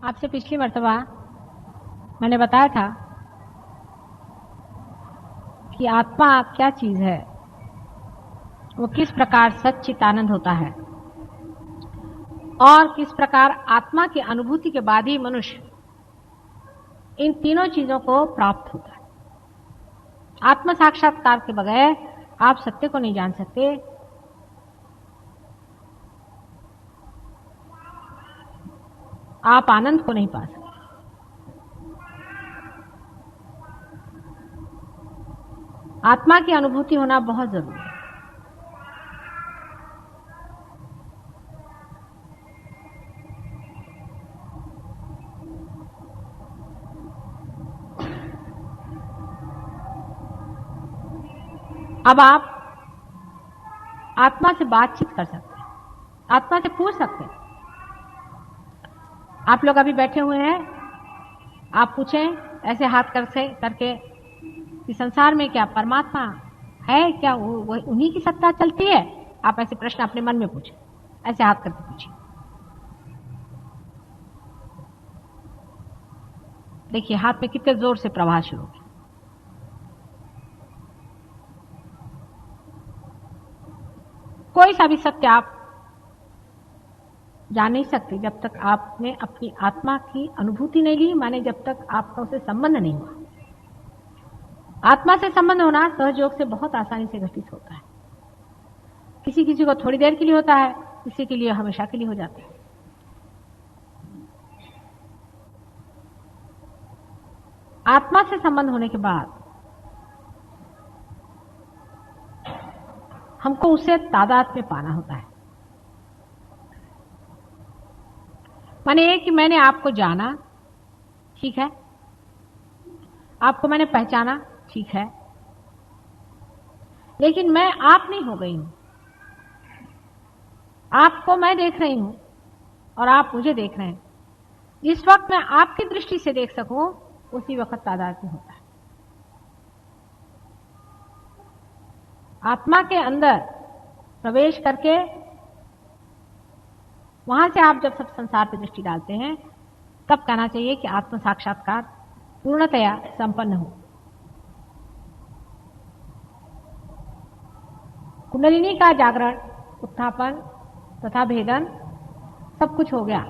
आपसे पिछली मर्तबा मैंने बताया था कि आत्मा क्या चीज है, वो किस प्रकार सच्चित आनंद होता है और किस प्रकार आत्मा की अनुभूति के बाद ही मनुष्य इन तीनों चीजों को प्राप्त होता है। आत्म साक्षात्कार के बगैर आप सत्य को नहीं जान सकते। आप आनंद को नहीं पा सकते। आत्मा की अनुभूति होना बहुत जरूरी है। अब आप आत्मा से बातचीत कर सकते हैं, आत्मा से पूछ सकते हैं। आप लोग अभी बैठे हुए हैं, आप पूछें ऐसे हाथ करके कि संसार में क्या परमात्मा है, क्या वो उन्हीं की सत्ता चलती है? आप ऐसे प्रश्न अपने मन में पूछें, ऐसे हाथ करके पूछिए। देखिए हाथ में कितने जोर से प्रवाह शुरू हो गया। कोई सा भी सत्य आप जान नहीं सकते जब तक आपने अपनी आत्मा की अनुभूति नहीं ली, माने जब तक आपका उससे संबंध नहीं हुआ। आत्मा से संबंध होना सहयोग से बहुत आसानी से घटित होता है। किसी किसी को थोड़ी देर के लिए होता है, किसी के लिए हमेशा के लिए हो जाता है। आत्मा से संबंध होने के बाद हमको उससे तादात्म्य पाना होता है। माने ये कि मैंने आपको जाना, ठीक है, आपको मैंने पहचाना, ठीक है, लेकिन मैं आप नहीं हो गई हूं। आपको मैं देख रही हूं और आप मुझे देख रहे हैं। जिस वक्त मैं आपकी दृष्टि से देख सकूं उसी वक्त तादात्म्य होता है। आत्मा के अंदर प्रवेश करके वहां से आप जब सब संसार पर दृष्टि डालते हैं तब कहना चाहिए कि आत्म साक्षात्कार पूर्णतया संपन्न हो। कुंडलिनी का जागरण, उत्थापन तथा भेदन सब कुछ हो गया।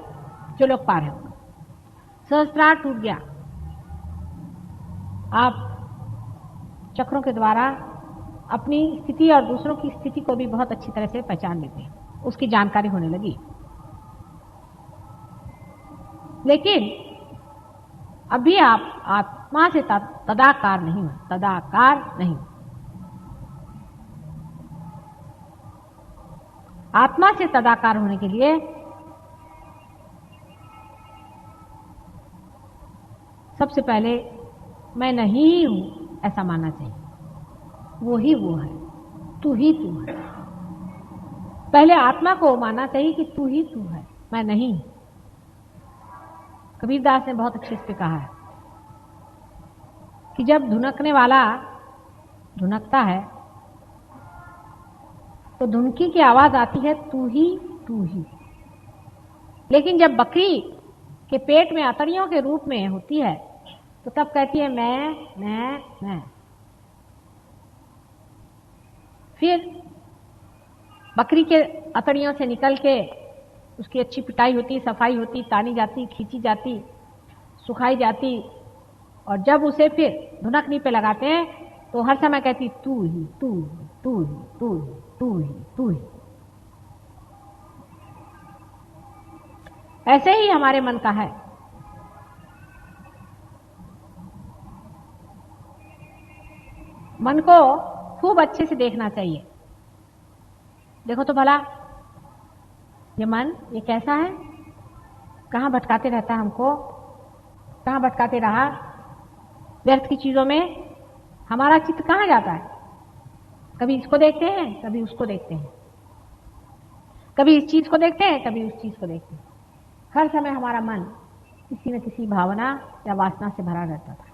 जो लोग पार है, सहस्त्रार टूट गया। आप चक्रों के द्वारा अपनी स्थिति और दूसरों की स्थिति को भी बहुत अच्छी तरह से पहचान लेते हैं, उसकी जानकारी होने लगी। लेकिन अभी आप आत्मा से तदाकार नहीं हो, तदाकार नहीं। आत्मा से तदाकार होने के लिए सबसे पहले मैं नहीं हूं ऐसा मानना चाहिए। वो ही वो है, तू ही तू है। पहले आत्मा को मानना चाहिए कि तू ही तू है, मैं नहीं। कबीरदास ने बहुत अच्छे से कहा है कि जब धुनकने वाला धुनकता है तो धुनकी की आवाज आती है तू ही तू ही। लेकिन जब बकरी के पेट में अतड़ियों के रूप में होती है तो तब कहती है मैं। फिर बकरी के अतड़ियों से निकल के उसकी अच्छी पिटाई होती, सफाई होती, तानी जाती, खींची जाती, सुखाई जाती, और जब उसे फिर धुनकनी पे लगाते हैं तो हर समय कहती तू ही तू ही तू ही तू ही तू ही तू ही। ऐसे ही हमारे मन का है। मन को खूब अच्छे से देखना चाहिए। देखो तो भला ये मन ये कैसा है, कहां भटकाते रहता है हमको, कहां भटकाते रहा, व्यर्थ की चीजों में हमारा चित्त कहां जाता है। कभी इसको देखते हैं, कभी उसको देखते हैं, कभी इस चीज को देखते हैं, कभी उस चीज को देखते हैं। हर समय हमारा मन किसी न किसी भावना या वासना से भरा रहता था।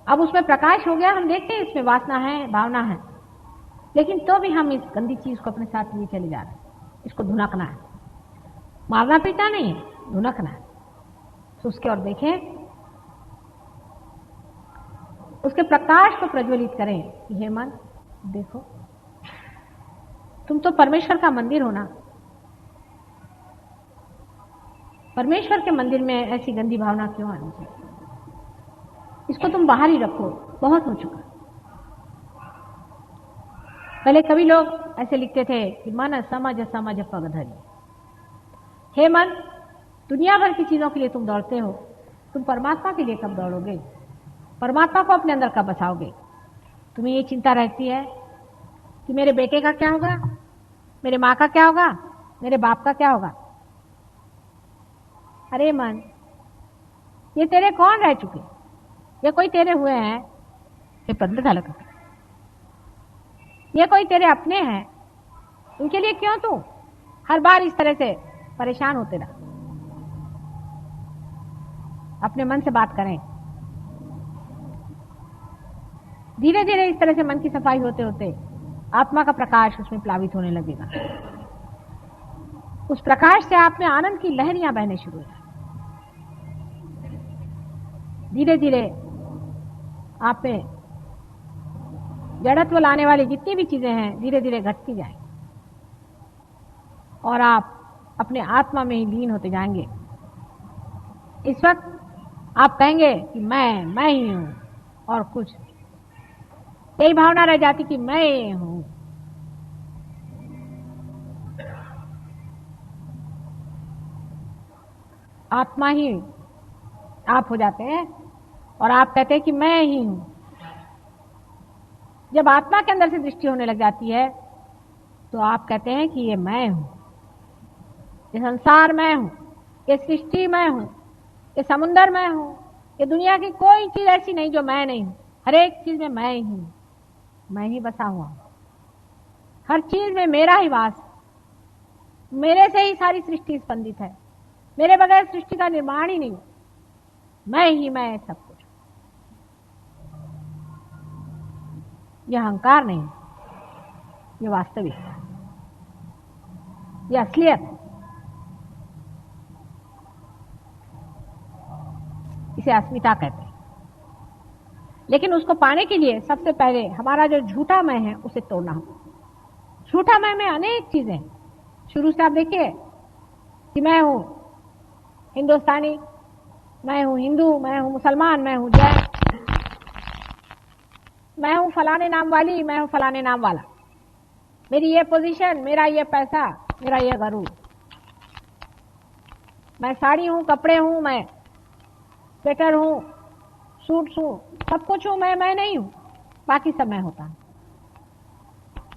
अब उसमें प्रकाश हो गया, हम देखते हैं इसमें वासना है, भावना है, लेकिन तो भी हम इस गंदी चीज को अपने साथ लिए चले जा रहे हैं। इसको धुनकना है, मारना पीटना नहीं है, धुनकना है। तो उसकी ओर देखें, उसके प्रकाश को प्रज्वलित करें कि हे मन देखो, तुम तो परमेश्वर का मंदिर हो ना। परमेश्वर के मंदिर में ऐसी गंदी भावना क्यों आनी चाहिए? इसको तुम बाहर ही रखो, बहुत हो चुका। पहले कवि लोग ऐसे लिखते थे कि मन समझ समझ पग धरी। हे मन, दुनिया भर की चीजों के लिए तुम दौड़ते हो, तुम परमात्मा के लिए कब दौड़ोगे? परमात्मा को अपने अंदर कब बसाओगे? तुम्हें ये चिंता रहती है कि मेरे बेटे का क्या होगा, मेरे माँ का क्या होगा, मेरे बाप का क्या होगा। अरे मन, ये तेरे कौन रह चुके? ये कोई तेरे हुए हैं? ये बंद गलत, ये कोई तेरे अपने हैं? उनके लिए क्यों तू हर बार इस तरह से परेशान होते रहा? अपने मन से बात करें। धीरे धीरे इस तरह से मन की सफाई होते होते आत्मा का प्रकाश उसमें प्लावित होने लगेगा। उस प्रकाश से आप में आनंद की लहरियां बहने शुरू हो जाए। धीरे धीरे आप में जड़त्व लाने वाली जितनी भी चीजें हैं धीरे धीरे घटती जाएंगी और आप अपने आत्मा में ही लीन होते जाएंगे। इस वक्त आप कहेंगे कि मैं ही हूं और कुछ, यही भावना रह जाती कि मैं हूं। आत्मा ही आप हो जाते हैं और आप कहते हैं कि मैं ही हूं। जब आत्मा के अंदर से दृष्टि होने लग जाती है तो आप कहते हैं कि ये मैं हूं, ये संसार मैं हूं, ये सृष्टि मैं हूं, ये समुंदर मैं हूं, ये दुनिया की कोई चीज ऐसी नहीं जो मैं नहीं हूं। हर एक चीज में मैं ही हूं, मैं ही बसा हुआ हूं। हर चीज में मेरा ही वास, मेरे से ही सारी सृष्टि स्पंदित है, मेरे बगैर सृष्टि का निर्माण ही नहीं। मैं ही मैं सब कुछ। यह अहंकार नहीं, यह वास्तविक, यह असलियत है। इसे अस्मिता कहते हैं। लेकिन उसको पाने के लिए सबसे पहले हमारा जो झूठा मैं है उसे तोड़ना होगा। झूठा मैं में अनेक चीजें, शुरू से आप देखिए कि मैं हूं हिंदुस्तानी, मैं हूं हिंदू, मैं हूं मुसलमान, मैं हूं जैन, मैं हूं फलाने नाम वाली, मैं हूं फलाने नाम वाला, मेरी ये पोजीशन, मेरा ये पैसा, मेरा ये गरूर, मैं साड़ी हूं, कपड़े हूं, मैं स्वेटर हूं, सूट हूं, सब कुछ हूं, मैं नहीं हूं, बाकी सब मैं होता हूं।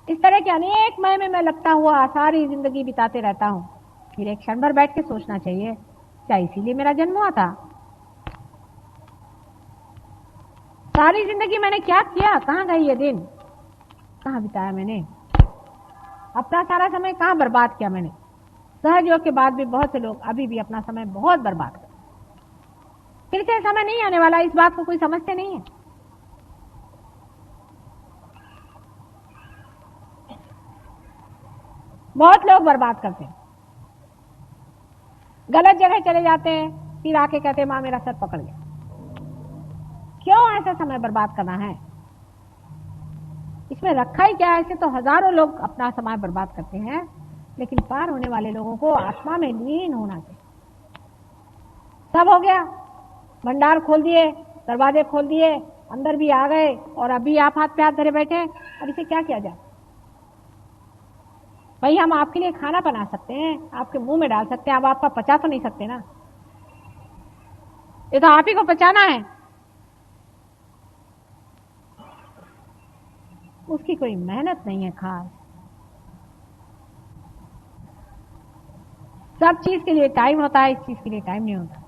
इस तरह के अनेक मैं लगता हुआ सारी जिंदगी बिताते रहता हूं। फिर एक क्षण भर बैठ के सोचना चाहिए, क्या इसीलिए मेरा जन्म हुआ था? सारी जिंदगी मैंने क्या किया? कहां गई ये दिन? कहां बिताया मैंने? अपना सारा समय कहां बर्बाद किया मैंने? सहज योग के बाद भी बहुत से लोग अभी भी अपना समय बहुत बर्बाद करते। फिर से समय नहीं आने वाला, इस बात को कोई समझते नहीं है। बहुत लोग बर्बाद करते हैं, गलत जगह चले जाते हैं, फिर आके कहते हैं मां मेरा सर पकड़ गया। क्यों ऐसा समय बर्बाद करना है? इसमें रखा ही क्या है? ऐसे तो हजारों लोग अपना समय बर्बाद करते हैं, लेकिन पार होने वाले लोगों को आत्मा में लीन होना चाहिए। सब हो गया, भंडार खोल दिए, दरवाजे खोल दिए, अंदर भी आ गए और अभी आप हाथ पे हाथ धरे बैठे। अब इसे क्या किया जाए? भाई हम आपके लिए खाना बना सकते हैं, आपके मुंह में डाल सकते हैं, अब आपका पचा तो नहीं सकते ना, ये तो आप ही को पचाना है। उसकी कोई मेहनत नहीं है खास। सब चीज के लिए टाइम होता है, इस चीज के लिए टाइम नहीं होता।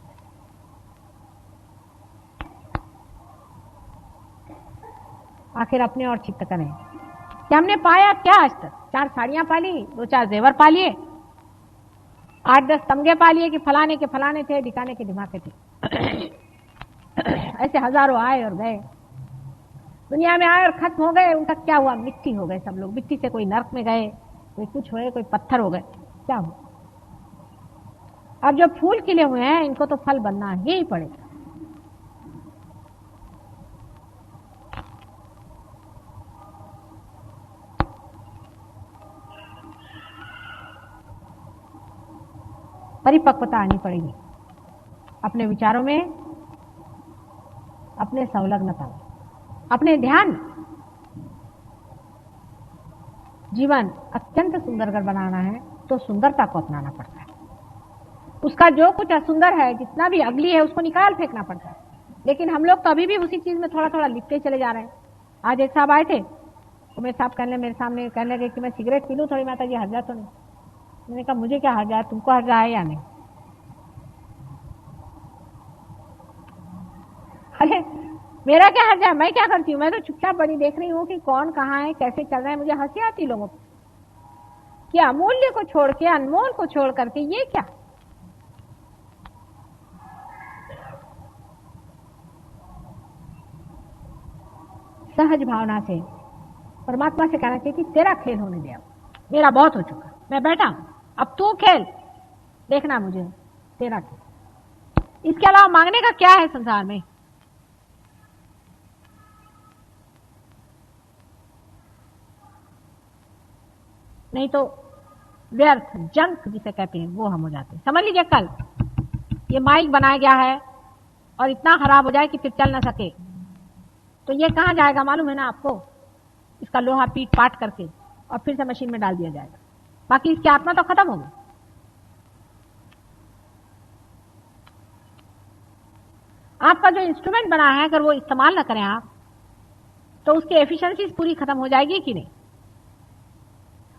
आखिर अपने और चित्त करें कि हमने पाया क्या आज तक? 4 साड़ियां पाली, 2-4 जेवर पा लिए, 8-10 तमगे पा लिए कि फलाने के फलाने थे, ढिकाने के ढिमाके थे। ऐसे हजारों आए और गए, दुनिया में आए और खत्म हो गए। उनका क्या हुआ? मिट्टी हो गए सब लोग। मिट्टी से कोई नरक में गए, कोई कुछ हुए, कोई पत्थर हो गए, क्या हुआ? अब जो फूल खिले हुए हैं इनको तो फल बनना ही पड़ेगा। परिपक्वता आनी पड़ेगी अपने विचारों में, अपने संलग्नता में, अपने ध्यान। जीवन अत्यंत सुंदरगर बनाना है तो सुंदरता को अपनाना पड़ता है। उसका जो कुछ असुंदर है, जितना भी अगली है, उसको निकाल फेंकना पड़ता है। लेकिन हम लोग तो अभी भी उसी चीज में थोड़ा थोड़ा लिपटे चले जा रहे हैं। आज एक साहब आए थे तो मेरे साहब कहने मेरे सामने कहने लगे कि मैं सिगरेट पी लूं थोड़ी, माता जी हर्जा तो नहीं। मैंने कहा मुझे क्या हर्जा है, तुमको हर्जा है या नहीं? अरे मेरा क्या हर्जा है, मैं क्या करती हूँ, मैं तो चुपचाप बड़ी देख रही हूँ कि कौन कहाँ है, कैसे चल रहा है। मुझे हंसी आती लोगों को कि अमूल्य को छोड़ के, अनमोल को छोड़ करके ये क्या। सहज भावना से परमात्मा से कहना चाहिए कि तेरा खेल होने दे, अब मेरा बहुत हो चुका, मैं बैठा हूं, अब तू खेल, देखना मुझे तेरा खेल। इसके अलावा मांगने का क्या है संसार में? नहीं तो व्यर्थ जंक जिसे कहते हैं वो हम हो जाते हैं। समझ लीजिए कल ये माइक बनाया गया है और इतना खराब हो जाए कि फिर चल ना सके, तो ये कहां जाएगा मालूम है ना आपको? इसका लोहा पीट पाट करके और फिर से मशीन में डाल दिया जाएगा, बाकी इसकी आत्मा तो खत्म होगी। आपका जो इंस्ट्रूमेंट बना है अगर वो इस्तेमाल ना करें आप, तो उसकी एफिशिएंसी पूरी खत्म हो जाएगी कि नहीं?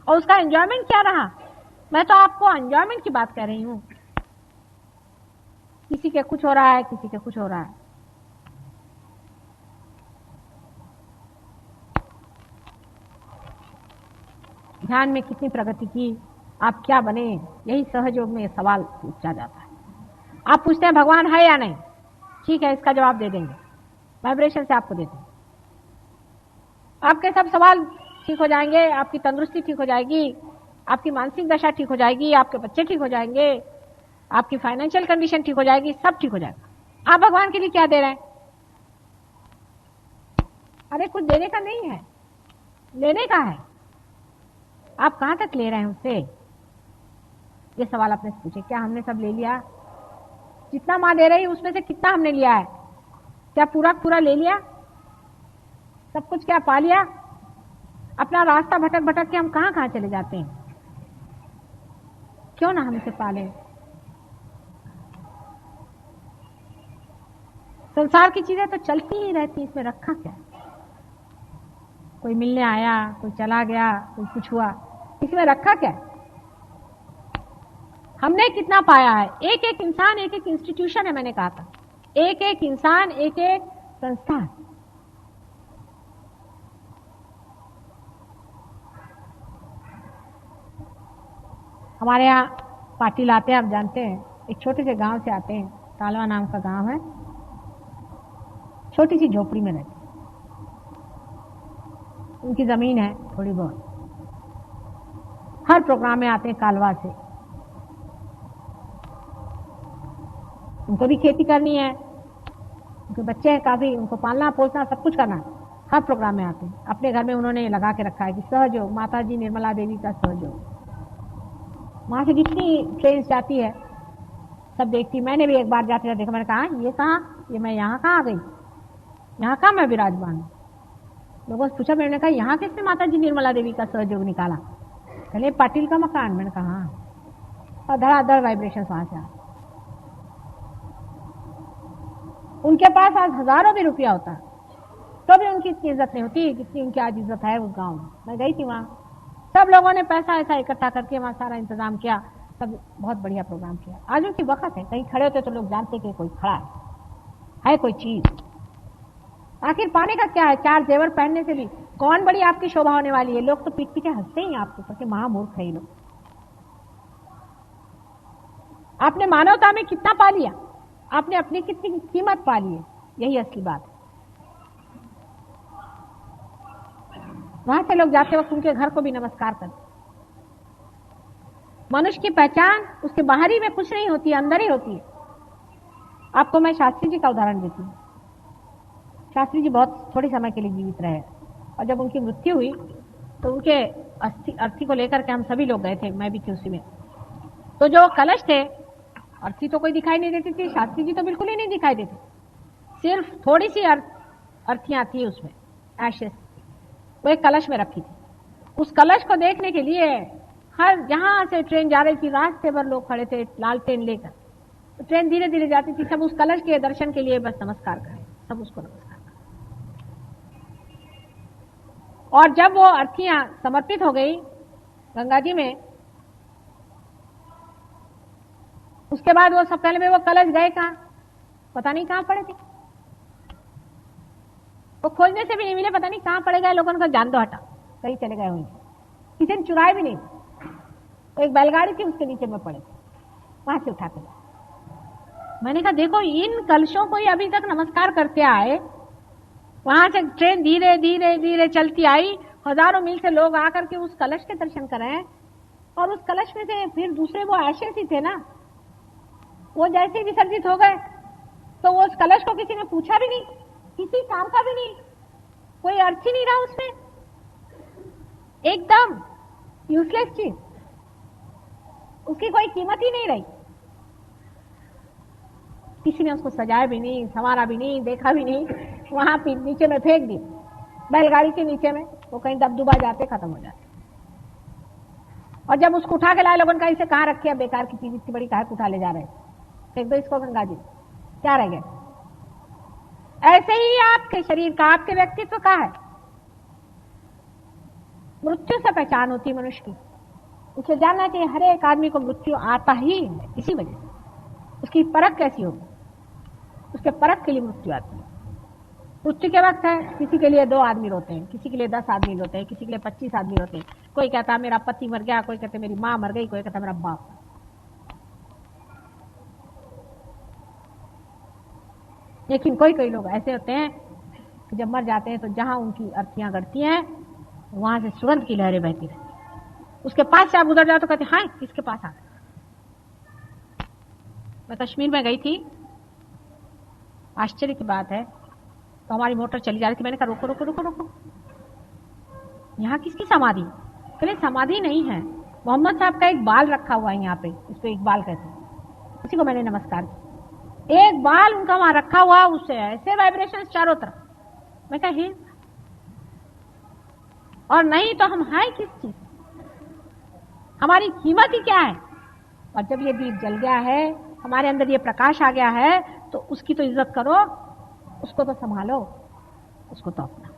और उसका एंजॉयमेंट क्या रहा? मैं तो आपको एंजॉयमेंट की बात कर रही हूं। किसी के कुछ हो रहा है, किसी के कुछ हो रहा है। ध्यान में कितनी प्रगति की, आप क्या बने, यही सहयोग में सवाल पूछा जाता है। आप पूछते हैं भगवान है या नहीं, ठीक है, इसका जवाब दे देंगे, वाइब्रेशन से आपको देते हैं। आपके सब सवाल ठीक हो जाएंगे, आपकी तंदुरुस्ती ठीक हो जाएगी, आपकी मानसिक दशा ठीक हो जाएगी, आपके बच्चे ठीक हो जाएंगे, आपकी फाइनेंशियल कंडीशन ठीक हो जाएगी, सब ठीक हो जाएगा। आप भगवान के लिए क्या दे रहे हैं? अरे कुछ देने का नहीं है, लेने का है। आप कहां तक ले रहे हैं उससे? ये सवाल आपने पूछे। क्या हमने सब ले लिया? जितना मां दे रही है उसमें से कितना हमने लिया है? क्या पूरा पूरा ले लिया? सब कुछ क्या पा लिया? अपना रास्ता भटक भटक के हम कहां कहां चले जाते हैं। क्यों ना हम इसे पाले? संसार की चीजें तो चलती ही रहती, इसमें रखा क्या? कोई मिलने आया, कोई चला गया, कोई कुछ हुआ, इसमें रखा क्या? हमने कितना पाया है? एक एक इंसान एक एक इंस्टीट्यूशन है, मैंने कहा था, एक एक इंसान एक एक संस्थान। हमारे यहाँ पाटिल आते हैं, आप जानते हैं, एक छोटे से गांव से आते हैं, तालवा नाम का गांव है, छोटी सी झोपड़ी में रहते। उनकी जमीन है थोड़ी बहुत। हर प्रोग्राम में आते हैं कालवा से। उनको भी खेती करनी है, उनके बच्चे हैं काफी, उनको पालना पोसना सब कुछ करना है। हर प्रोग्राम में आते हैं। अपने घर में उन्होंने लगा के रखा है कि सहयोग, माता जी निर्मला देवी का सहयोग। वहां से जितनी ट्रेन जाती है सब देखती। मैंने भी एक बार जाते देखा, मैंने कहा ये कहाँ, ये मैं यहाँ कहाँ आ गई, यहाँ कहाँ मैं विराजमान हूँ। लोगों से पूछा, मैंने कहा यहाँ किसने माता जी निर्मला देवी का सहयोग निकाला? कहले पाटिल का मकान। मैंने कहा हाँ। और धड़ाधड़ वाइब्रेशन वहां से। उनके पास आज हजारों भी रुपया होता तो भी उनकी इतनी इज्जत नहीं होती जितनी उनकी आज इज्जत है उस गांव में। मैं गई थी वहां, सब लोगों ने पैसा ऐसा इकट्ठा करके वहां सारा इंतजाम किया, सब बहुत बढ़िया प्रोग्राम किया। आज उनकी वक्त है, कहीं खड़े होते तो लोग जानते कि कोई खड़ा है कोई चीज। आखिर पाने का क्या है? चार जेवर पहनने से भी कौन बड़ी आपकी शोभा होने वाली है? लोग तो पीठ पीछे हंसते ही आपको करके, महामूर्ख है ये लोग। आपने मानवता में कितना पा लिया, आपने अपनी कितनी कीमत पा ली है, यही असली बात है। वहां से लोग जाते वक्त उनके घर को भी नमस्कार करते। मनुष्य की पहचान उसके बाहरी में कुछ नहीं होती है, अंदर ही होती है। आपको मैं शास्त्री जी का उदाहरण देती हूँ। शास्त्री जी बहुत थोड़े समय के लिए जीवित रहे और जब उनकी मृत्यु हुई तो उनके अर्थी को लेकर के हम सभी लोग गए थे, मैं भी थी उसी में। तो जो कलश थे, अर्थी तो कोई दिखाई नहीं देती थी, शास्त्री जी तो बिल्कुल ही नहीं दिखाई देती, सिर्फ थोड़ी सी अर्थियां थी उसमें, एशेस, वो एक कलश में रखी थी। उस कलश को देखने के लिए हर जहां से ट्रेन जा रही थी रास्ते भर लोग खड़े थे लालटेन लेकर। तो ट्रेन धीरे धीरे जाती थी, सब उस कलश के दर्शन के लिए बस नमस्कार करें, सब उसको नमस्कार करें। और जब वो अर्थियां समर्पित हो गई गंगा जी में, उसके बाद वो सब पहले में वो कलश गए कहां, पता नहीं कहां पड़े थे। वो खोजने से भी नहीं मिले, पता नहीं कहां पड़े गए। लोगों ने कहा जान दो, हटा, कहीं चले गए होंगे, किसी ने चुराए भी नहीं। तो एक बैलगाड़ी थी उसके नीचे में पड़े, वहां से उठा के लाए। मैंने कहा देखो, इन कलशों को ही अभी तक नमस्कार करते आए, वहां से ट्रेन धीरे धीरे धीरे चलती आई, हजारों मील से लोग आकर के उस कलश के दर्शन करें, और उस कलश में से फिर दूसरे वो एशेस ही थे ना, वो जैसे विसर्जित हो गए तो वो उस कलश को किसी ने पूछा भी नहीं, किसी काम का भी नहीं, कोई अर्थ ही नहीं रहा उसमें, एकदम यूजलेस चीज, उसकी कोई कीमत ही नहीं रही। किसी ने उसको सजाया भी नहीं, संवारा भी नहीं, देखा भी नहीं, वहां नीचे में फेंक दी, बैलगाड़ी के नीचे में, वो कहीं दबदुबा जाते, खत्म हो जाते। और जब उसको उठा के लाए, लोगों ने कहा इसे कहां रखे, बेकार की चीज इतनी बड़ी कहां उठा ले जा रहे, फेंक दो इसको गंगा जी, क्या रह गए। ऐसे ही आपके शरीर का, आपके व्यक्तित्व का है। मृत्यु से पहचान होती है मनुष्य की, उसे जानना चाहिए हर एक आदमी को मृत्यु आता ही है, इसी वजह से। उसकी परख कैसी होगी, उसके परख के लिए मृत्यु आती है। मृत्यु के वक्त है, किसी के लिए 2 आदमी रोते हैं, किसी के लिए 10 आदमी रोते हैं, किसी के लिए 25 आदमी रोते हैं। कोई कहता है मेरा पति मर गया, कोई कहता है मेरी माँ मर गई, कोई कहता है मेरा बाप। लेकिन कोई कोई लोग ऐसे होते हैं कि जब मर जाते हैं तो जहां उनकी अर्थियां गड़ती हैं वहां से सुगंध की लहरें बहती रहती है। उसके पास से आप उधर जाओ तो कहते हाँ किसके पास आ गए। मैं कश्मीर में गई थी, आश्चर्य की बात है, तो हमारी मोटर चली जा रही थी, मैंने कहा रोको रोको रोको रोको, यहाँ किसकी समाधि? कहले समाधि नहीं है, मोहम्मद साहब का एक बाल रखा हुआ है यहाँ पे, इसको एक बाल कहते हैं। उसी को मैंने नमस्कार किया, एक बाल उनका वहां रखा हुआ, उससे ऐसे वाइब्रेशन चारों तरफ। मैं कहा और नहीं तो हम हैं किस चीज, हमारी कीमत ही क्या है? और जब ये दीप जल गया है, हमारे अंदर ये प्रकाश आ गया है, तो उसकी तो इज्जत करो, उसको तो संभालो, उसको तो अपना।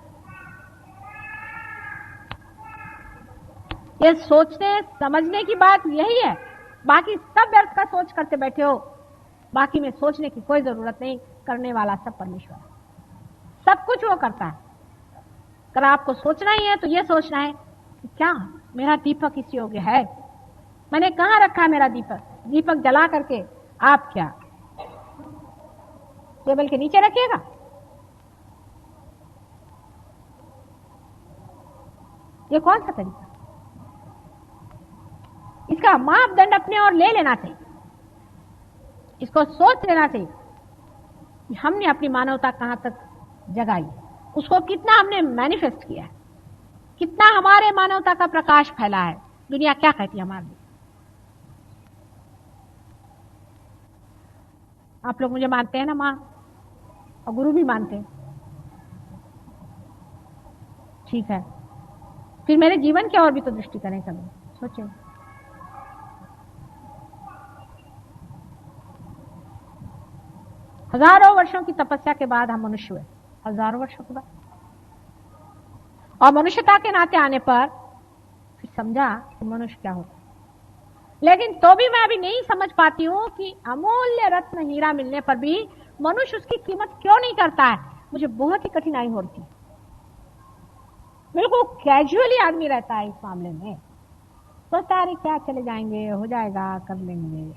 ये सोचने समझने की बात यही है, बाकी सब व्यर्थ का सोच करते बैठे हो, बाकी में सोचने की कोई जरूरत नहीं। करने वाला सब परमेश्वर है, सब कुछ वो करता है। अगर आपको सोचना ही है तो ये सोचना है कि क्या मेरा दीपक इस योग्य है, मैंने कहां रखा है मेरा दीपक? दीपक जला करके आप क्या टेबल के नीचे रखिएगा? ये कौन सा तरीका? इसका मापदंड अपने और ले लेना चाहिए, इसको सोच लेना चाहिए कि हमने अपनी मानवता कहां तक जगाई, उसको कितना हमने मैनिफेस्ट किया है, कितना हमारे मानवता का प्रकाश फैला है, दुनिया क्या कहती है हमारे लिए। आप लोग मुझे मानते हैं ना मां, और गुरु भी मानते हैं, ठीक है, फिर मेरे जीवन की और भी तो दृष्टि करें, कभी सोचें। हजारों वर्षों की तपस्या के बाद हम मनुष्य हुए, हजारों वर्षों के बाद, और मनुष्यता के नाते आने पर फिर समझा कि मनुष्य क्या होता है। लेकिन तो भी मैं अभी नहीं समझ पाती हूं कि अमूल्य रत्न हीरा मिलने पर भी मनुष्य उसकी कीमत क्यों नहीं करता है। मुझे बहुत ही कठिनाई होती है। बिल्कुल कैजुअली आदमी रहता है इस मामले में, सोचता है क्या चले जाएंगे, हो जाएगा, कर लेंगे।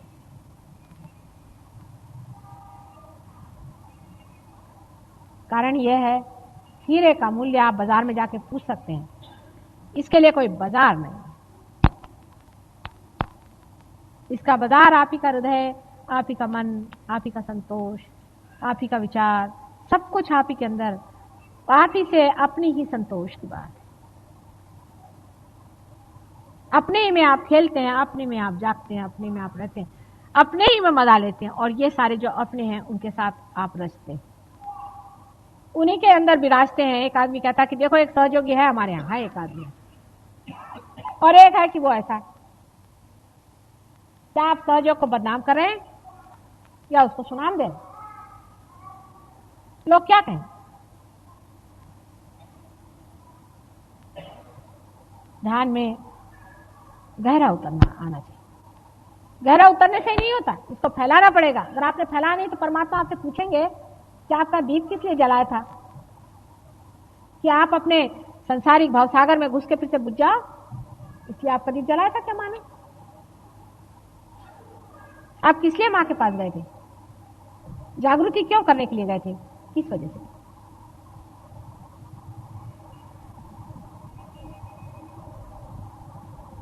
कारण यह है, हीरे का मूल्य आप बाजार में जाके पूछ सकते हैं, इसके लिए कोई बाजार नहीं। इसका बाजार आप ही का हृदय, आप ही का मन, आप ही का संतोष, आप ही का विचार, सब कुछ आप ही के अंदर, आप ही से अपनी ही संतोष की बात है। अपने ही में आप खेलते हैं, अपने में आप जागते हैं, अपने में आप रहते हैं, अपने ही में मजा लेते हैं, और ये सारे जो अपने हैं उनके साथ आप रचते हैं, उन्हीं के अंदर विराजते हैं। एक आदमी कहता कि देखो एक सहयोगी है हमारे यहाँ, है एक आदमी, और एक है कि वो ऐसा है। क्या आप सहयोग को बदनाम कर रहे हैं या उसको सुनाम दे? लोग क्या कहें? ध्यान में गहरा उतरना आना चाहिए। गहरा उतरने से नहीं होता, इसको फैलाना पड़ेगा। अगर आपने फैलाया नहीं तो परमात्मा आपसे पूछेंगे कि आपका दीप किस लिए जलाया था? कि आप अपने संसारिक भावसागर में घुस के फिर से बुझ जाओ, इसलिए आपका दीप जलाया था क्या माने? आप किस लिए मां के पास गए थे? जागृति क्यों करने के लिए गए थे? किस वजह से?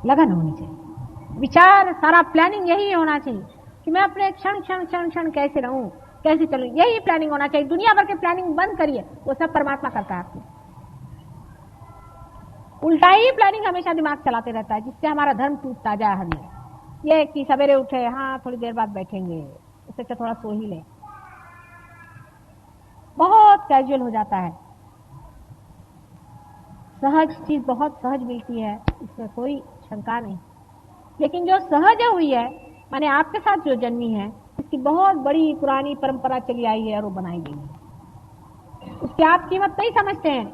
लगन होनी चाहिए, विचार, सारा प्लानिंग यही होना चाहिए कि मैं अपने क्षण क्षण क्षण क्षण कैसे रहूं, कैसे चलूं, यही प्लानिंग होना चाहिए। दुनिया भर के प्लानिंग बंद करिए, वो सब परमात्मा करता है आपको। उल्टा ही प्लानिंग हमेशा दिमाग चलाते रहता है, जिससे हमारा धर्म टूटता जाए। हमें ये कि सवेरे उठे, हाँ थोड़ी देर बाद बैठेंगे, उससे अच्छा थोड़ा सो ही ले, बहुत कैजुअल हो जाता है। सहज चीज बहुत सहज मिलती है, इसमें कोई शंका नहीं। लेकिन जो सहज हुई है, माने आपके साथ जो जन्मी है, इसकी बहुत बड़ी पुरानी परंपरा चली आई है और वो बनाई गई है। उसकी आप कीमत नहीं समझते हैं,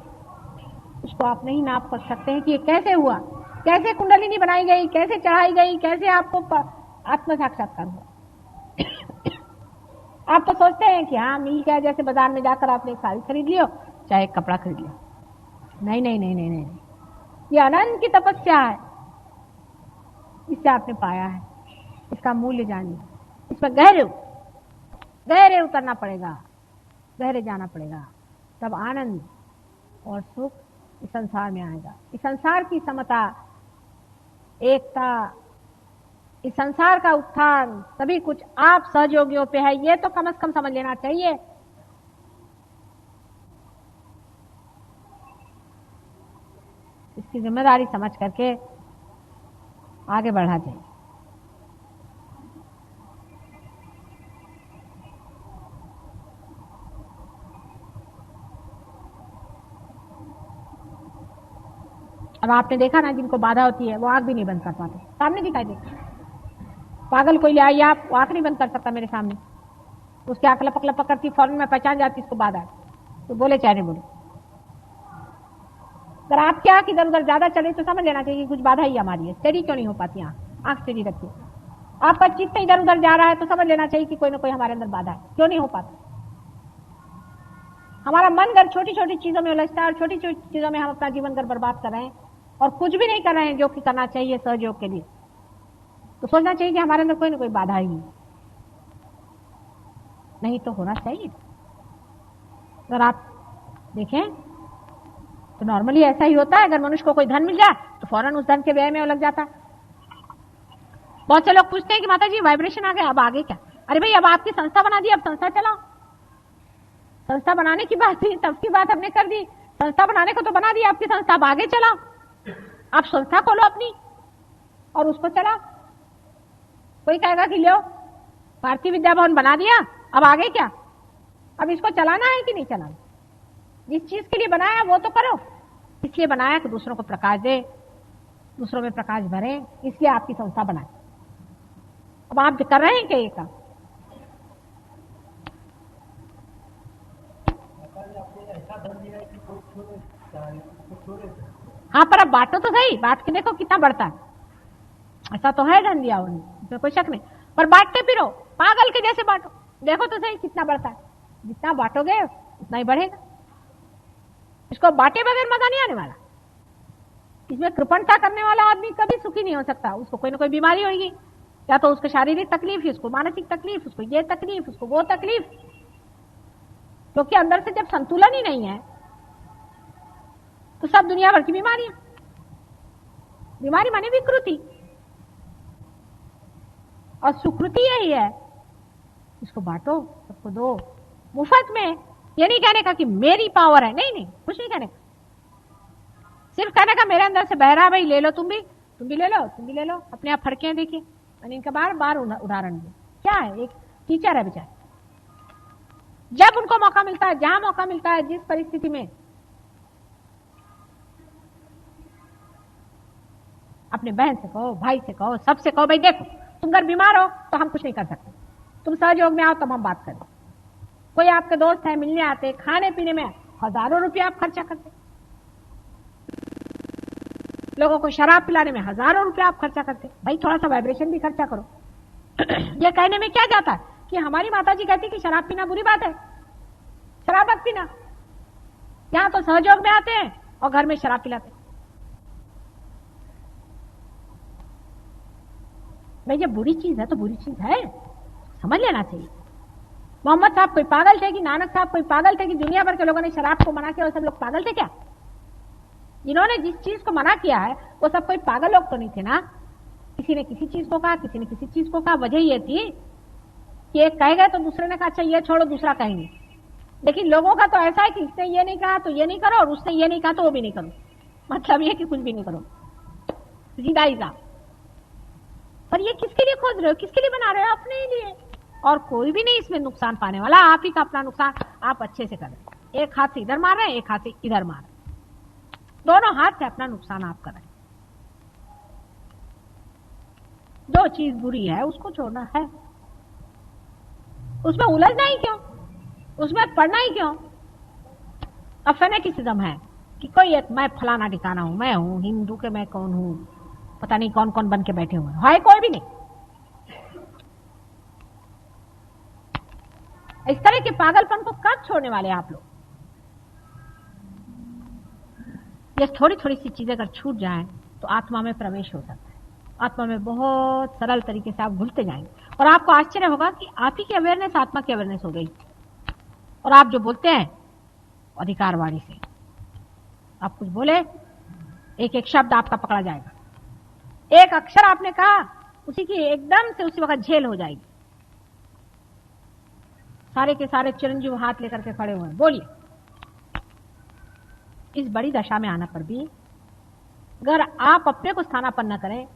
उसको आप नहीं नाप सकते हैं कि ये कैसे हुआ, कैसे कुंडलिनी बनाई गई, कैसे चढ़ाई गई, कैसे आपको आत्म साक्षात्कार हुआ। आप तो सोचते हैं कि हाँ मिल गया, जैसे बाजार में जाकर आपने एक साड़ी खरीद लियो, चाहे एक कपड़ा खरीद लियो। नहीं नहीं नहीं नहीं नहीं, ये अनंत की तपस्या है, इससे आपने पाया है, इसका मूल्य जानिए। इसमें गहरे उतरना पड़ेगा, गहरे जाना पड़ेगा, तब आनंद और सुख इस संसार में आएगा। इस संसार की समता, एकता, इस संसार का उत्थान, सभी कुछ आप सहयोगियों पे है, ये तो कम से कम समझ लेना चाहिए। इसकी जिम्मेदारी समझ करके आगे बढ़ा जाए। अब आपने देखा ना, जिनको बाधा होती है वो आंख भी नहीं बंद कर पाते, सामने दिखाई देता। पागल कोई ले आइए आप, वो आंख नहीं बंद कर सकता मेरे सामने, उसकी आंख लपक लपक करती, फौरन में पहचान जाती इसको बाधा है, तो बोले चाहे नहीं बोले। अगर आपकी आंख इधर उधर ज्यादा चले तो समझ लेना चाहिए कुछ बाधा ही हमारी है। स्टेडी क्यों नहीं हो पाती आंख स्टेडी रखिए। आपका चित्त इधर उधर जा रहा है तो समझ लेना चाहिए कि कोई ना कोई हमारे अंदर बाधा है, क्यों नहीं हो पाता। हमारा मन घर छोटी छोटी चीजों में उलझता है, और छोटी छोटी चीजों में हम अपना जीवन घर बर्बाद कर रहे हैं, और कुछ भी नहीं कर रहे हैं जो कि करना चाहिए सहयोग के लिए। तो सोचना चाहिए कि हमारे अंदर कोई ना कोई बाधा ही नहीं तो होना चाहिए। अगर आप देखें तो नॉर्मली ऐसा ही होता है, अगर मनुष्य को कोई धन मिल जाए तो फौरन उस धन के व्यय में लग जाता है। बहुत से लोग पूछते हैं कि माता जी वाइब्रेशन आ गया, अब आगे क्या? अरे भाई अब आपकी संस्था बना दी, अब संस्था चलाओ। संस्था बनाने की बात थी, तब की बात हमने कर दी। संस्था बनाने को तो बना दी आपकी संस्था, अब आगे चलाओ। आप संस्था खोलो अपनी और उसको चलाओ। कोई कहेगा कि लो भारतीय विद्या भवन बना दिया, अब आगे क्या? अब इसको चलाना है कि नहीं चलाना? जिस चीज के लिए बनाया वो तो करो। इसलिए बनाया कि दूसरों को प्रकाश दे, दूसरों में प्रकाश भरे, इसलिए आपकी संस्था बनाए। अब आप कर रहे हैं क्या ये काम? हाँ, पर अब बांटो तो सही, बांट के देखो कितना बढ़ता है। ऐसा तो है धन दिया उन्होंने, इसमें कोई शक नहीं, पर बांटते फिरो, पागल के जैसे बांटो, देखो तो सही कितना बढ़ता है। जितना बांटोगे उतना ही बढ़ेगा। इसको बांटे बगैर मजा नहीं आने वाला। इसमें कृपणता करने वाला आदमी कभी सुखी नहीं हो सकता। उसको कोई ना कोई बीमारी होगी, या तो उसको शारीरिक तकलीफ, उसको मानसिक तकलीफ, उसको ये तकलीफ, उसको वो तकलीफ, क्योंकि अंदर से जब संतुलन ही नहीं है तो सब दुनिया भर की बीमारियां, बीमारी माने विकृति। और सुकृति यही है, इसको बांटो, सबको दो मुफ्त में। ये नहीं कहने का कि मेरी पावर है, नहीं नहीं, कुछ नहीं कहने का, सिर्फ कहने का मेरे अंदर से बह रहा, भाई ले लो, तुम भी ले लो, तुम भी ले लो। अपने आप फड़के देखिए। मैंने इनका बार बार उदाहरण दिया। क्या है, एक टीचर है बेचारे, जब उनको मौका मिलता है, जहां मौका मिलता है, जिस परिस्थिति में, अपने बहन से कहो, भाई से कहो, सबसे कहो, भाई देखो तुम अगर बीमार हो तो हम कुछ नहीं कर सकते, तुम सहयोग में आओ तब हम बात करें। कोई आपके दोस्त है, मिलने आते, खाने पीने में हजारों रुपया आप खर्चा करते, लोगों को शराब पिलाने में हजारों रुपया आप खर्चा करते, भाई थोड़ा सा वाइब्रेशन भी खर्चा करो। ये कहने में क्या जाता है कि हमारी माताजी कहती कि शराब पीना बुरी बात है, शराब मत पीना। यहां तो सहयोग में आते हैं और घर में शराब पिलाते। भाई ये बुरी चीज है तो बुरी चीज है, समझ लेना चाहिए। मोहम्मद साहब कोई पागल थे कि नानक साहब कोई पागल थे कि दुनिया भर के लोगों ने शराब को मना किया और सब लोग पागल थे क्या? जिन्होंने जिस चीज को मना किया है वो सब कोई पागल लोग तो नहीं थे ना। किसी ने किसी चीज को कहा, किसी ने किसी चीज को कहा। वजह ये थी कि एक कह गए तो दूसरे ने कहा अच्छा ये छोड़ो, दूसरा कहेंगे। लेकिन लोगों का तो ऐसा है कि इसने ये नहीं कहा तो ये नहीं करो, और उसने ये नहीं कहा तो वो भी नहीं करो। मतलब ये कि कुछ भी नहीं करो, सीधा ही जा। पर ये किसके लिए खोज रहे हो, किसके लिए बना रहे हो? अपने लिए। और कोई भी नहीं इसमें नुकसान पाने वाला, आप ही का अपना नुकसान आप अच्छे से कर रहे हैं। एक हाथ से इधर मार रहे हैं, एक हाथ से इधर मार रहे हैं, दोनों हाथ से अपना नुकसान आप कर रहे हैं। जो चीज बुरी है उसको छोड़ना है, उसमें उलझना ही क्यों, उसमें पढ़ना ही क्यों? अब फेनेटिसिज्म है कि कोई एक मैं फलाना ठिकाना हूं, मैं हूं हिंदू के, मैं कौन हूं, पता नहीं कौन कौन बन के बैठे हुए हैं, कोई भी नहीं। इस तरह के पागलपन को कब छोड़ने वाले आप लोग? ये थोड़ी थोड़ी सी चीजें अगर छूट जाएं तो आत्मा में प्रवेश हो सकता है। आत्मा में बहुत सरल तरीके से आप घुलते जाएंगे और आपको आश्चर्य होगा कि आप ही की अवेयरनेस आत्मा की अवेयरनेस हो गई। और आप जो बोलते हैं अधिकारवाणी से, आप कुछ बोले, एक एक शब्द आपका पकड़ा जाएगा, एक अक्षर आपने कहा उसी की एकदम से उसी वक्त झेल हो जाएगी। सारे के सारे चिरंजीव हाथ लेकर के खड़े हुए हैं, बोलिए। इस बड़ी दशा में आना पर भी अगर आप अपने को स्थानापन्न न करें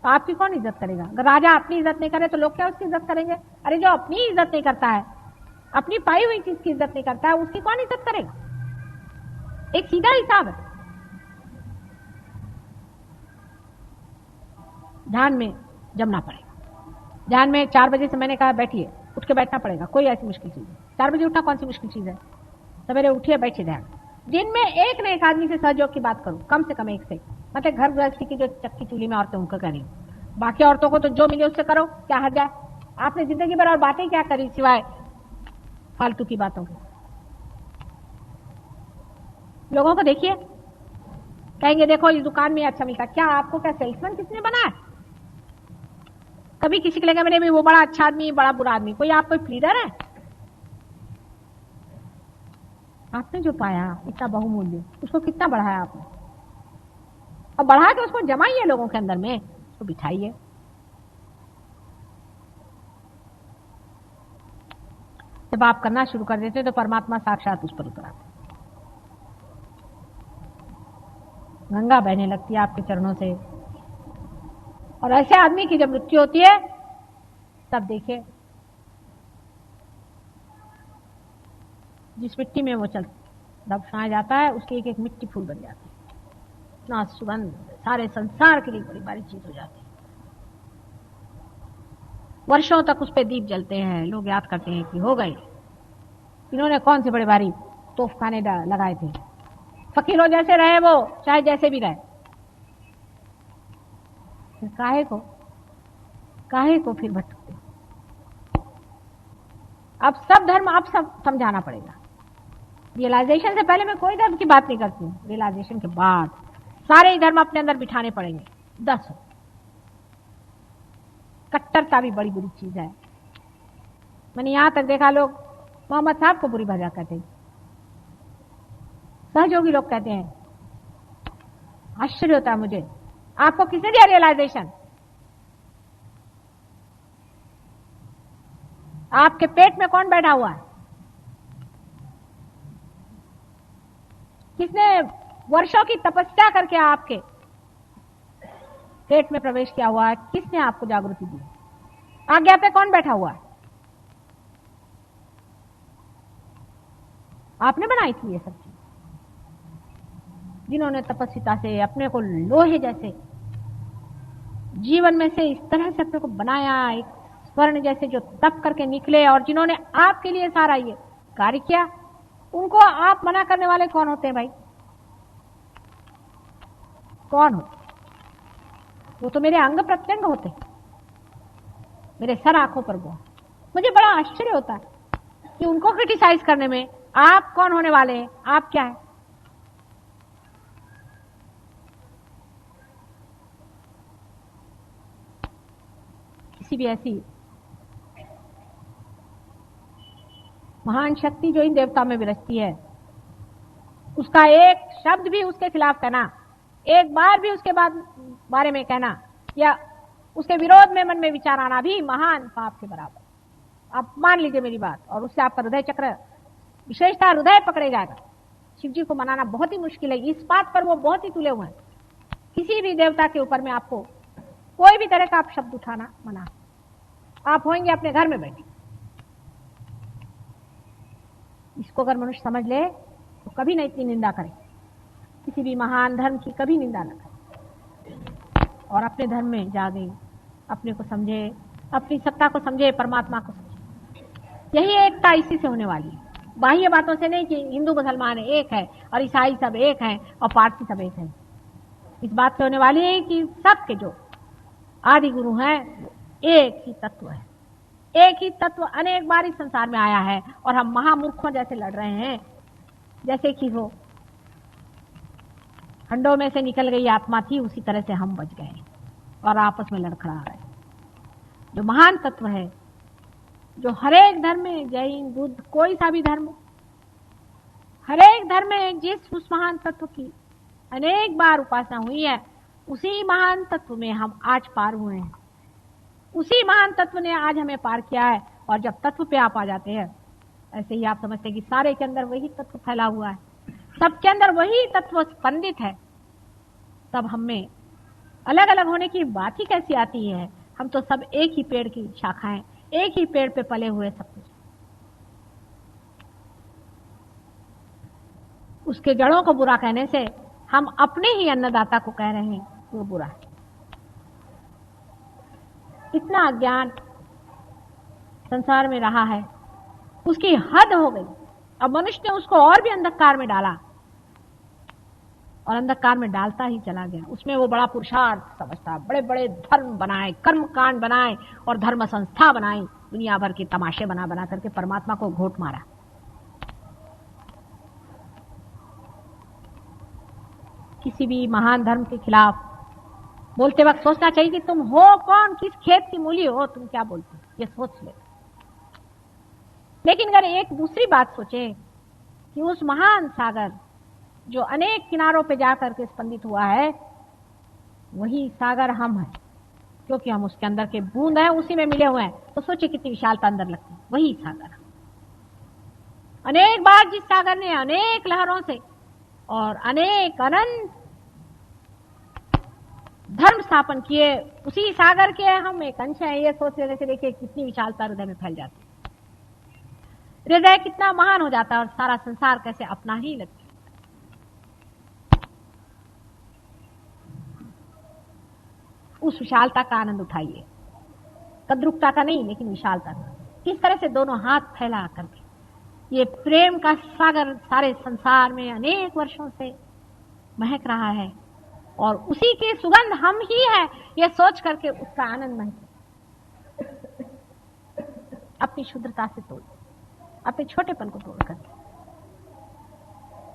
तो आपकी कौन इज्जत करेगा? अगर राजा अपनी इज्जत नहीं करे तो लोग क्या उसकी इज्जत करेंगे? अरे जो अपनी इज्जत नहीं करता है, अपनी पाई हुई चीज की इज्जत नहीं करता है, उसकी कौन इज्जत करेगा? एक सीधा हिसाब है। ध्यान में जमना पड़ेगा। ध्यान में 4 बजे से मैंने कहा बैठिए, उठ के बैठना पड़ेगा, कोई ऐसी मुश्किल चीज है? 4 बजे उठना कौन सी मुश्किल चीज है? सवेरे उठिए, बैठिए ध्यान। दिन में एक न एक आदमी से सहयोग की बात करो, कम से कम एक से। मतलब घर गृहस्थी की जो चक्की चूल्ही में औरतें उनको करें, बाकी औरतों को तो जो मिले उससे करो, क्या हर्ज है? आपने जिंदगी भर और बातें क्या करी सिवाय फालतू की बातों की? लोगों को देखिए, कहेंगे देखो इस दुकान में अच्छा मिलता। क्या आपको क्या सेल्समैन किसने बनाया? कभी किसी के लगे मैंने वो बड़ा अच्छा आदमी, बड़ा बुरा आदमी, कोई आप कोई लीडर है? आपने जो पाया इतना बहुमूल्य, उसको कितना बढ़ाया आपने? और बढ़ा के उसको जमाइए लोगों के अंदर में, उसको बिठाइए। जब आप करना शुरू कर देते तो परमात्मा साक्षात उस पर उतर आते। गंगा बहने लगती है आपके चरणों से। और ऐसे आदमी की जब मृत्यु होती है तब देखिए जिस मिट्टी में वो दफनाया जाता है उसकी एक एक मिट्टी फूल बन जाती है। इतना सुगंध सारे संसार के लिए बड़ी बड़ी चीज हो जाती है। वर्षों तक उस पे दीप जलते हैं, लोग याद करते हैं कि हो गए इन्होंने कौन से बड़े भारी तोफखाने लगाए थे। फकीरों जैसे रहे वो, चाहे जैसे भी रहे, फिर काहे को फिर भटकते? अब सब धर्म आप सब समझाना पड़ेगा। रियलाइजेशन से पहले मैं कोई धर्म की बात नहीं करती हूँ, रियलाइजेशन के बाद सारे ही धर्म अपने अंदर बिठाने पड़ेंगे। 10 कट्टरता भी बड़ी बुरी चीज है। मैंने यहां तक देखा लोग मोहम्मद साहब को बुरी भला कहते हैं, सहयोगी लोग कहते हैं। आश्चर्य होता है मुझे, आपको किसने दिया रियलाइजेशन? आपके पेट में कौन बैठा हुआ है? किसने वर्षों की तपस्या करके आपके पेट में प्रवेश किया हुआ है? किसने आपको जागृति दी? आज्ञा पे कौन बैठा हुआ है? आपने बनाई थी ये सब चीज। जिन्होंने तपस्विता से अपने को लोहे जैसे जीवन में से इस तरह से अपने को बनाया, एक स्वर्ण जैसे जो तप करके निकले, और जिन्होंने आपके लिए सारा ये कार्य किया, उनको आप मना करने वाले कौन होते हैं भाई? कौन होते? वो तो मेरे अंग प्रत्यंग होते, मेरे सर आंखों पर वो। मुझे बड़ा आश्चर्य होता है कि उनको क्रिटिसाइज करने में आप कौन होने वाले हैं? आप क्या है? किसी भी ऐसी महान शक्ति जो इन देवता में विरजती है, उसका एक शब्द भी उसके खिलाफ कहना, एक बार भी उसके बारे में कहना, या उसके विरोध में मन में विचार आना भी महान पाप के बराबर। आप मान लीजिए मेरी बात, और उससे आपका हृदय चक्र, विशेषतः हृदय पकड़े जाएगा। शिव जी को मनाना बहुत ही मुश्किल है, इस बात पर वो बहुत ही तुले हुए हैं। किसी भी देवता के ऊपर में आपको कोई भी तरह का आप शब्द उठाना मना। आप होंगे अपने घर में बैठे। इसको अगर मनुष्य समझ ले तो कभी नहीं इतनी निंदा करे, किसी भी महान धर्म की कभी निंदा न करे, और अपने धर्म में जागे, अपने को समझे, अपनी सत्ता को समझे, परमात्मा को समझे। यही एकता इसी से होने वाली है, बाह्य बातों से नहीं कि हिंदू मुसलमान एक है और ईसाई सब एक हैं और पारसी सब एक है। इस बात से होने वाली है कि सबके जो आदि गुरु हैं एक ही तत्व है। एक ही तत्व अनेक बार इस संसार में आया है, और हम महामूर्खों जैसे लड़ रहे हैं, जैसे कि वो खंडों में से निकल गई आत्मा थी, उसी तरह से हम बच गए और आपस में लड़खड़ा रहे। जो महान तत्व है, जो हरेक धर्म में, जैन बुद्ध कोई सा भी धर्म, हरेक धर्म में जिस उस महान तत्व की अनेक बार उपासना हुई है, उसी महान तत्व में हम आज पार हुए हैं। उसी महान तत्व ने आज हमें पार किया है। और जब तत्व पे आप आ जाते हैं, ऐसे ही आप समझते हैं कि सारे के अंदर वही तत्व फैला हुआ है, सबके अंदर वही तत्व स्पंदित है, तब हमें अलग अलग होने की बात ही कैसी आती है? हम तो सब एक ही पेड़ की शाखाएं, एक ही पेड़ पे पले हुए सब कुछ। उसके जड़ों को बुरा कहने से हम अपने ही अन्नदाता को कह रहे हैं वो बुरा है। इतना अज्ञान संसार में रहा है, उसकी हद हो गई। अब मनुष्य ने उसको और भी अंधकार में डाला, और अंधकार में डालता ही चला गया। उसमें वो बड़ा पुरुषार्थ समझता, बड़े बड़े धर्म बनाए, कर्म कांड बनाए और धर्म संस्था बनाई, दुनिया भर के तमाशे बना बना करके परमात्मा को घोट मारा। किसी भी महान धर्म के खिलाफ बोलते वक्त सोचना चाहिए कि तुम हो कौन, किस खेत की मूली हो, तुम क्या बोलते हो, ये सोच ले। लेकिन अगर एक दूसरी बात सोचे कि उस महान सागर जो अनेक किनारों पे जाकर के स्पंदित हुआ है, वही सागर हम हैं, क्योंकि हम उसके अंदर के बूंद हैं, उसी में मिले हुए हैं, तो सोचिए कितनी विशालता अंदर लगती है। वही सागर अनेक बार, जिस सागर ने अनेक लहरों से और अनेक अनंत धर्म स्थापन किए, उसी सागर के हम एक अंश हैं। ये सोच लेने से देखिए कितनी विशालता हृदय में फैल जाती है, हृदय कितना महान हो जाता है, और सारा संसार कैसे अपना ही लगता है। उस विशालता का आनंद उठाइए, कद्रुकता का नहीं, लेकिन विशालता का। किस तरह से दोनों हाथ फैला करके ये प्रेम का सागर सारे संसार में अनेक वर्षों से महक रहा है, और उसी की सुगंध हम ही है, ये सोच करके उसका आनंद महक। अपनी शुद्धता से तोड़, अपने छोटेपन को तोड़ करके।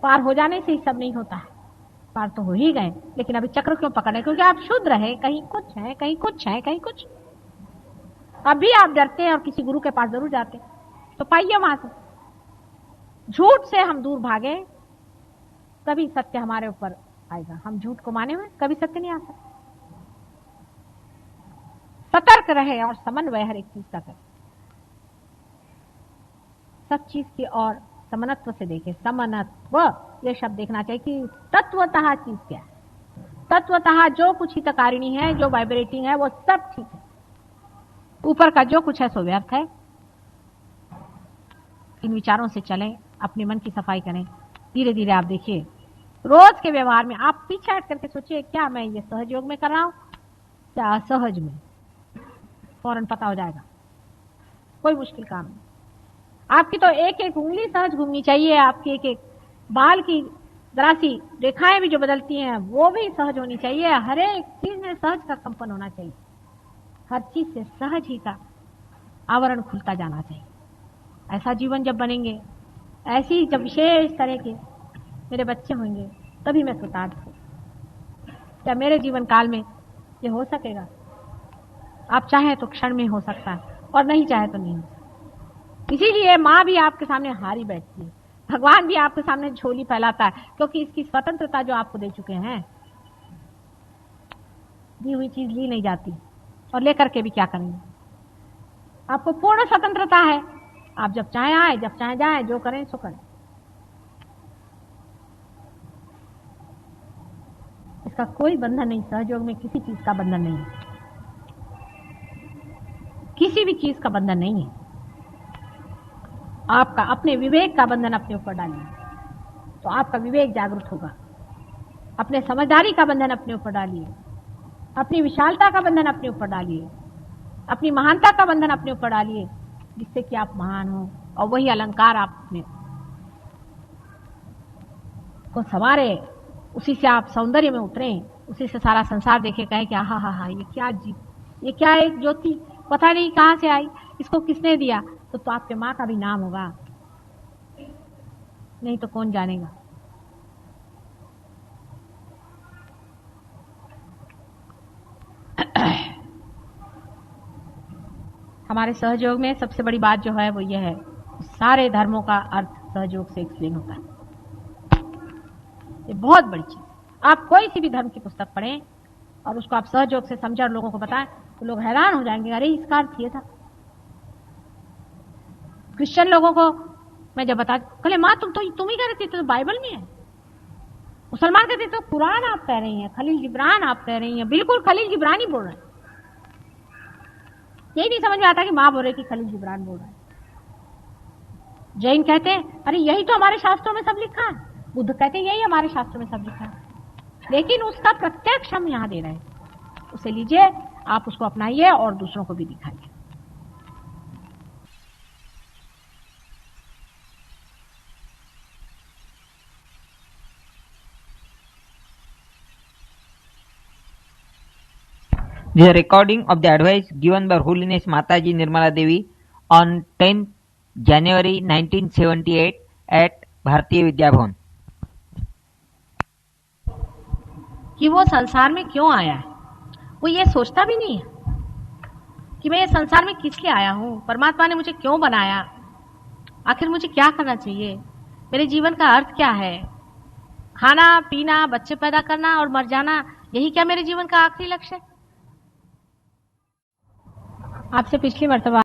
पार हो जाने से ही सब नहीं होता है, पार तो हो ही गए, लेकिन अभी चक्र क्यों पकड़े? क्योंकि आप शुद्ध रहे, कहीं कुछ है, कहीं कुछ है, कहीं कुछ। अभी आप डरते हैं और किसी गुरु के पास जरूर जाते, तो पाइए वहां से। झूठ से हम दूर भागे, तभी सत्य हमारे ऊपर आएगा। हम झूठ को माने हुए कभी सत्य नहीं आ सकता। सतर्क रहे और समन्वय हर एक चीज का करें। सब चीज की और समनत्व से देखे। समनत्व ये शब्द देखना चाहिए कि तत्वतः चीज क्या है। तत्वतः जो कुछ हितकारिणी है, जो वाइब्रेटिंग है, वो सब ठीक है। ऊपर का जो कुछ है सो व्यर्थ है। इन विचारों से चलें, अपने मन की सफाई करें। धीरे धीरे आप देखिए रोज के व्यवहार में आप पीछे हट करके सोचिए, क्या मैं ये सहज योग में कर रहा हूं, क्या असहज में। फौरन पता हो जाएगा। कोई मुश्किल काम नहीं। आपकी तो एक एक उंगली सहज घूमनी चाहिए। आपकी एक एक बाल की जरा सी रेखाएं भी जो बदलती हैं वो भी सहज होनी चाहिए। हर एक चीज में सहज का कंपन होना चाहिए। हर चीज से सहज ही का आवरण खुलता जाना चाहिए। ऐसा जीवन जब बनेंगे, ऐसी जब विशेष तरह के मेरे बच्चे होंगे, तभी मैं कृतार्थ हूं। क्या मेरे जीवन काल में ये हो सकेगा? आप चाहे तो क्षण में हो सकता है और नहीं चाहे तो नहीं। इसीलिए माँ भी आपके सामने हारी बैठती है, भगवान भी आपके सामने झोली फैलाता है, क्योंकि इसकी स्वतंत्रता जो आपको दे चुके हैं। दी हुई चीज ली नहीं जाती, और लेकर के भी क्या करेंगे। आपको पूर्ण स्वतंत्रता है। आप जब चाहे आए, जब चाहे जाए, जो करें सो करें। इसका कोई बंधन नहीं। सहयोग में किसी चीज का बंधन नहीं है। किसी भी चीज का बंधन नहीं है। आपका अपने विवेक का बंधन अपने ऊपर डालिए तो आपका विवेक जागृत होगा। अपने समझदारी का बंधन अपने ऊपर डालिए, अपनी विशालता का बंधन अपने ऊपर डालिए, अपनी महानता का बंधन अपने ऊपर डालिए, जिससे कि आप महान हो। और वही अलंकार आप अपने को संवारे, उसी से आप सौंदर्य में उतरें, उसी से सारा संसार देखे, कहे कि हा हा हा, ये क्या जीव, ये क्या एक ज्योति, पता नहीं कहां से आई, इसको किसने दिया। तो आपके माँ का भी नाम होगा, नहीं तो कौन जानेगा। हमारे सहयोग में सबसे बड़ी बात जो है वो ये है, सारे धर्मों का अर्थ सहयोग से एक्सप्लेन होता है। ये बहुत बड़ी चीज। आप कोई सी भी धर्म की पुस्तक पढ़ें और उसको आप सहयोग से समझें और लोगों को बताएं तो लोग हैरान हो जाएंगे, अरे इसका अर्थ ये था। क्रिश्चियन लोगों को मैं जब बता, कहले माँ तुम ही कह रही थी तो बाइबल में है। मुसलमान कहते तो कुरान आप कह रही हैं, खलील जिब्रान आप कह रही हैं। बिल्कुल खलील जिब्रान ही बोल रहे हैं। यही नहीं समझ में आता कि माँ बोल रही कि खलील जिब्रान बोल रहा है। जैन कहते हैं अरे यही तो हमारे शास्त्रों में सब लिखा है। बुद्ध कहते हैं यही हमारे शास्त्रों में सब लिखा है। लेकिन उसका प्रत्यक्ष हम यहां दे रहे हैं। उसे लीजिए, आप उसको अपनाइए और दूसरों को भी दिखाइए। This is a recording of the advice given by Her Holiness Mataji Nirmala Devi on 10th January 1978 at Bharatiya Vidya Bhavan. कि वो संसार में क्यों आया है, वो ये सोचता भी नहीं है कि मैं ये संसार में किस लिए आया हूं, परमात्मा ने मुझे क्यों बनाया, आखिर मुझे क्या करना चाहिए, मेरे जीवन का अर्थ क्या है। खाना पीना, बच्चे पैदा करना और मर जाना, यही क्या मेरे जीवन का आखिरी लक्ष्य है। आपसे पिछली मर्तबा